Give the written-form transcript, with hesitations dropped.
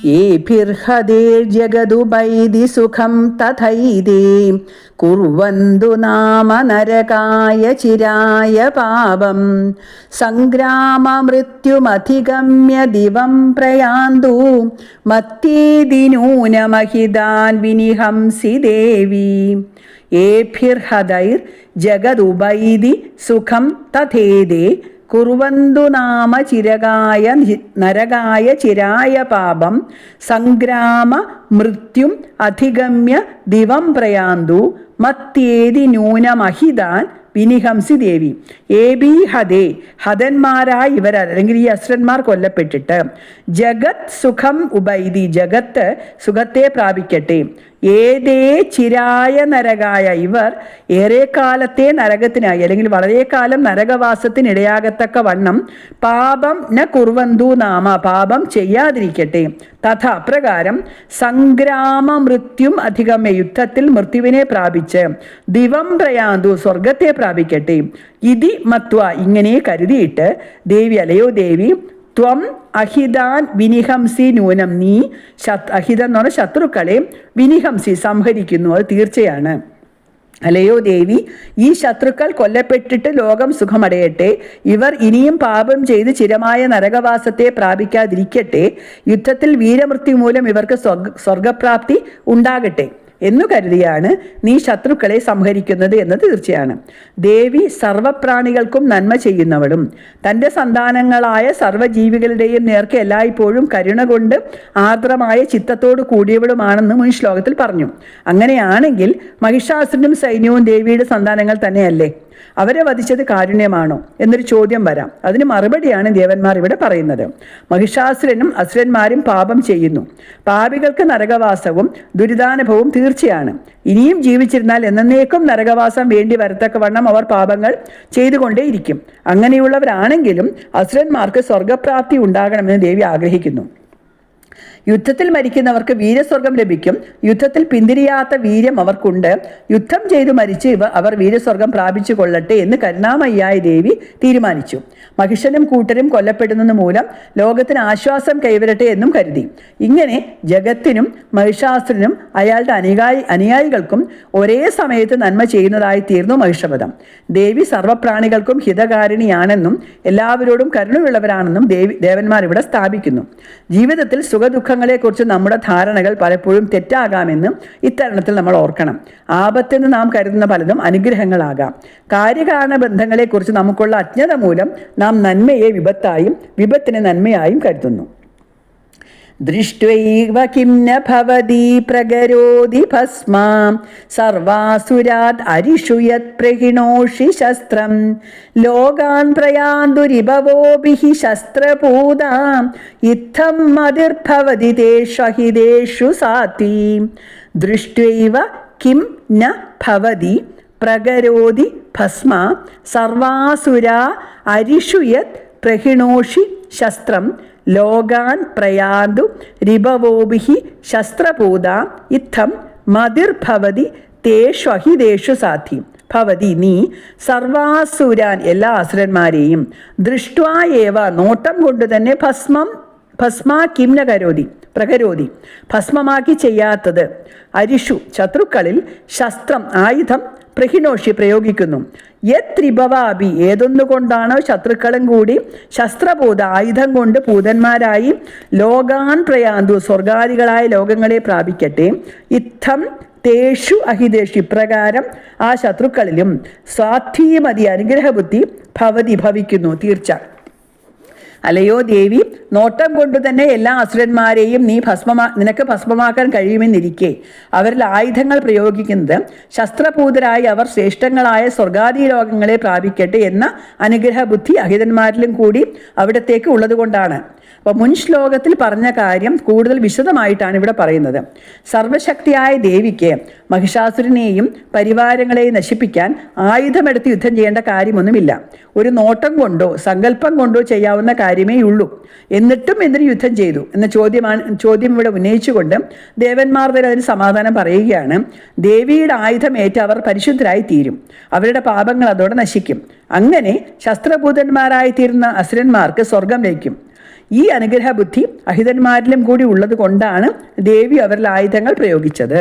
येभिर्हदेर्जगदुपैति सुखं तथैते कुर्वन्तु नाम नरकाय चिराय पापं सङ्ग्राममृत्युमधिगम्य दिवं प्रयान्तु मत्तेदि नूनमहितान् विनिहंसि देवी येभिर्हदैर्जगदुपैति सुखं तथेते കുർവന്തു നാമ ചിരകായ നരകായ ചിരായ പാപം സംഗ്രാമ മൃത്യും അധിഗമ്യ ദിവം പ്രയാന്തു മത്യേതി ന്യൂനമഹിതാൻ വിനിഹംസി ദേവി. ഹതേ ഹതന്മാരായി ഇവർ അല്ലെങ്കിൽ ഈ അസുരന്മാർ കൊല്ലപ്പെട്ടിട്ട് ജഗത് സുഖം ഉപൈതി ജഗത്ത് സുഖത്തെ പ്രാപിക്കട്ടെ. ഏതേ ചിരായ നരകായ ഇവർ ഏറെക്കാലത്തെ നരകത്തിനായി അല്ലെങ്കിൽ വളരെ കാലം നരകവാസത്തിനിടയാകത്തക്ക വണ്ണം പാപം ന കുർവന്തു നാമ പാപം ചെയ്യാതിരിക്കട്ടെ. തഥ അപ്രകാരം സംഗ്രാമ മൃത്യും അധികമേ യുദ്ധത്തിൽ മൃത്യുവിനെ പ്രാപിച്ച് ദിവം പ്രയാന്തു സ്വർഗത്തെ പ്രാപിക്കട്ടെ. ഇതി മത്വ ഇങ്ങനെ കരുതിയിട്ട് ദേവി അലയോ ദേവി ത്വം അഹിതാൻ വിനിഹംസി നൂനം നീ അഹിതം എന്ന് പറഞ്ഞ ശത്രുക്കളെ വിനിഹംസി സംഹരിക്കുന്നു. അത് തീർച്ചയാണ്. അലയോ ദേവി ഈ ശത്രുക്കൾ കൊല്ലപ്പെട്ടിട്ട് ലോകം സുഖമടയട്ടെ. ഇവർ ഇനിയും പാപം ചെയ്ത് ചിരമായ നരകവാസത്തെ പ്രാപിക്കാതിരിക്കട്ടെ. യുദ്ധത്തിൽ വീരമൃത്യു മൂലം ഇവർക്ക് സ്വർഗപ്രാപ്തി ഉണ്ടാകട്ടെ എന്നു കരുതിയാണ് നീ ശത്രുക്കളെ സംഹരിക്കുന്നത് എന്ന് തീർച്ചയാണ്. ദേവി സർവപ്രാണികൾക്കും നന്മ ചെയ്യുന്നവളും തൻ്റെ സന്താനങ്ങളായ സർവ്വജീവികളുടെയും നേർക്ക് എല്ലായ്പ്പോഴും കരുണ കൊണ്ട് ആർദ്രമായ ചിത്തത്തോടു കൂടിയവളുമാണെന്ന് മുൻ ശ്ലോകത്തിൽ പറഞ്ഞു. അങ്ങനെയാണെങ്കിൽ മഹിഷാസുരനും സൈന്യവും ദേവിയുടെ സന്താനങ്ങൾ തന്നെയല്ലേ? അവരെ വധിച്ചത് കാരുണ്യമാണോ എന്നൊരു ചോദ്യം വരാം. അതിന് മറുപടിയാണ് ദേവന്മാർ ഇവിടെ പറയുന്നത്. മഹിഷാസുരനും അസുരന്മാരും പാപം ചെയ്യുന്നു. പാപികൾക്ക് നരകവാസവും ദുരിതാനുഭവവും തീർച്ചയാണ്. ഇനിയും ജീവിച്ചിരുന്നാൽ എന്നേക്കും നരകവാസം വേണ്ടി വരത്തക്കവണ്ണം അവർ പാപങ്ങൾ ചെയ്തുകൊണ്ടേയിരിക്കും. അങ്ങനെയുള്ളവരാണെങ്കിലും അസുരന്മാർക്ക് സ്വർഗപ്രാപ്തി ഉണ്ടാകണമെന്ന് ദേവി ആഗ്രഹിക്കുന്നു. യുദ്ധത്തിൽ മരിക്കുന്നവർക്ക് വീരസ്വർഗം ലഭിക്കും. യുദ്ധത്തിൽ പിന്തിരിയാത്ത വീര്യം അവർക്കുണ്ട്. യുദ്ധം ചെയ്തു മരിച്ച് അവർ വീരസ്വർഗം പ്രാപിച്ചു കൊള്ളട്ടെ എന്ന് കരുണാമയ്യായ ദേവി തീരുമാനിച്ചു. മഹിഷനും കൂട്ടരും കൊല്ലപ്പെടുന്നത് മൂലം ലോകത്തിന് ആശ്വാസം കൈവരട്ടെ എന്നും കരുതി. ഇങ്ങനെ ജഗത്തിനും മഹിഷാസുരനും അയാളുടെ അനുയായികൾക്കും ഒരേ സമയത്ത് നന്മ ചെയ്യുന്നതായി തീർന്നു മഹിഷവധം. ദേവി സർവപ്രാണികൾക്കും ഹിതകാരിണിയാണെന്നും എല്ലാവരോടും കരുണയുള്ളവരാണെന്നും ദേവന്മാർ ഇവിടെ സ്ഥാപിക്കുന്നു. ജീവിതത്തിൽ സുഖദുഃഖങ്ങളെക്കുറിച്ച് നമ്മുടെ ധാരണകൾ പലപ്പോഴും തെറ്റാകാമെന്ന് ഇത്തരണത്തിൽ നമ്മൾ ഓർക്കണം. ആപത്തെന്ന് നാം കരുതുന്ന പലതും അനുഗ്രഹങ്ങളാകാം. കാര്യകാരണ ബന്ധങ്ങളെക്കുറിച്ച് നമുക്കുള്ള അജ്ഞത മൂലം നാം നന്മയെ വിപത്തായും വിപത്തിനെ നന്മയായും കരുതുന്നു. ദൃഷ്ട്വൈവ കിം ന ഭവതി പ്രകരോതി ഭസ്മാം സർവാസുരാത് അരിഷുയത് പ്രഹിണോഷി ശസ്ത്രം ലോകാൻ പ്രയാന്തുരിഭവോഭിഃ ശസ്ത്രപൂതാം ഇത്തം മതിർഭവതി തേഷു സാത്വീ. ദൃഷ്ട്വൈവ കിം ന ഭവതി പ്രകരോതി ഭസ്മ സർവാസുരാ അരിഷുയത് പ്രഹിണോഷി ശസ്ത്രം ലോകാൻ പ്രയാന്തു രിഭവോഭിഃ ശസ്ത്രപൂത ഇത്തം മതിർഭവതി തേഷു സാധി. ഭവതി നീ സർവാസുരാൻ എല്ലാ അസുരന്മാരെയും ദൃഷ്ട്വാ ഏവ നോട്ടം കൊണ്ട് തന്നെ ഭസ്മാ കിം ന കരോതി പ്രകരോതി ഭസ്മമാക്കി ചെയ്യാത്തത് അരിഷു ശത്രുക്കളിൽ ശസ്ത്രം ആയുധം പ്രഹിണോഷി പ്രയോഗിക്കുന്നു. യത്രിഭവാഭി ഏതൊന്നുകൊണ്ടാണോ ശത്രുക്കളും കൂടി ശസ്ത്രപൂത ആയുധം കൊണ്ട് പൂതന്മാരായി ലോകാൻ പ്രയാന്തു സ്വർഗാദികളായ ലോകങ്ങളെ പ്രാപിക്കട്ടെ. ഇത്തം തേഷു അഹിതേഷു ഇപ്രകാരം ആ ശത്രുക്കളിലും സ്വാധീമതി അനുഗ്രഹബുദ്ധി ഭവതി ഭവിക്കുന്നു തീർച്ച. അലയോ ദേവി നോട്ടം കൊണ്ടു തന്നെ എല്ലാ അസുരന്മാരെയും നിനക്ക് ഭസ്മമാക്കാൻ കഴിയുമെന്നിരിക്കെ അവരിൽ ആയുധങ്ങൾ പ്രയോഗിക്കുന്നത് ശസ്ത്രപൂതരായി അവർ ശ്രേഷ്ഠങ്ങളായ സ്വർഗാദി ലോകങ്ങളെ പ്രാപിക്കട്ടെ എന്ന അനുഗ്രഹ ബുദ്ധി അഹിതന്മാരിലും കൂടി അവിടത്തേക്ക് ഉള്ളതുകൊണ്ടാണ്. അപ്പോൾ മുൻ ശ്ലോകത്തിൽ പറഞ്ഞ കാര്യം കൂടുതൽ വിശദമായിട്ടാണ് ഇവിടെ പറയുന്നത്. സർവശക്തിയായ ദേവിക്ക് മഹിഷാസുരനെയും പരിവാരങ്ങളെയും നശിപ്പിക്കാൻ ആയുധമെടുത്ത് യുദ്ധം ചെയ്യേണ്ട കാര്യമൊന്നുമില്ല. ഒരു നോട്ടം കൊണ്ടോ സങ്കല്പം കൊണ്ടോ ചെയ്യാവുന്ന കാര്യമേ ഉള്ളൂ. എന്നിട്ടും എന്തിനു യുദ്ധം ചെയ്തു എന്ന ചോദ്യം ഇവിടെ ഉന്നയിച്ചുകൊണ്ട് ദേവന്മാർ തന്നെ അതിന് സമാധാനം പറയുകയാണ്. ദേവിയുടെ ആയുധമേറ്റ് അവർ പരിശുദ്ധരായി തീരും. അവരുടെ പാപങ്ങൾ അതോടെ നശിക്കും. അങ്ങനെ ശസ്ത്രഭൂതന്മാരായി തീരുന്ന അസുരന്മാർക്ക് സ്വർഗം ലഭിക്കും. ഈ അനുഗ്രഹ ബുദ്ധി അഹിതന്മാരിലും കൂടി ഉള്ളത് കൊണ്ടാണ് ദേവി അവരിൽ ആയുധങ്ങൾ പ്രയോഗിച്ചത്.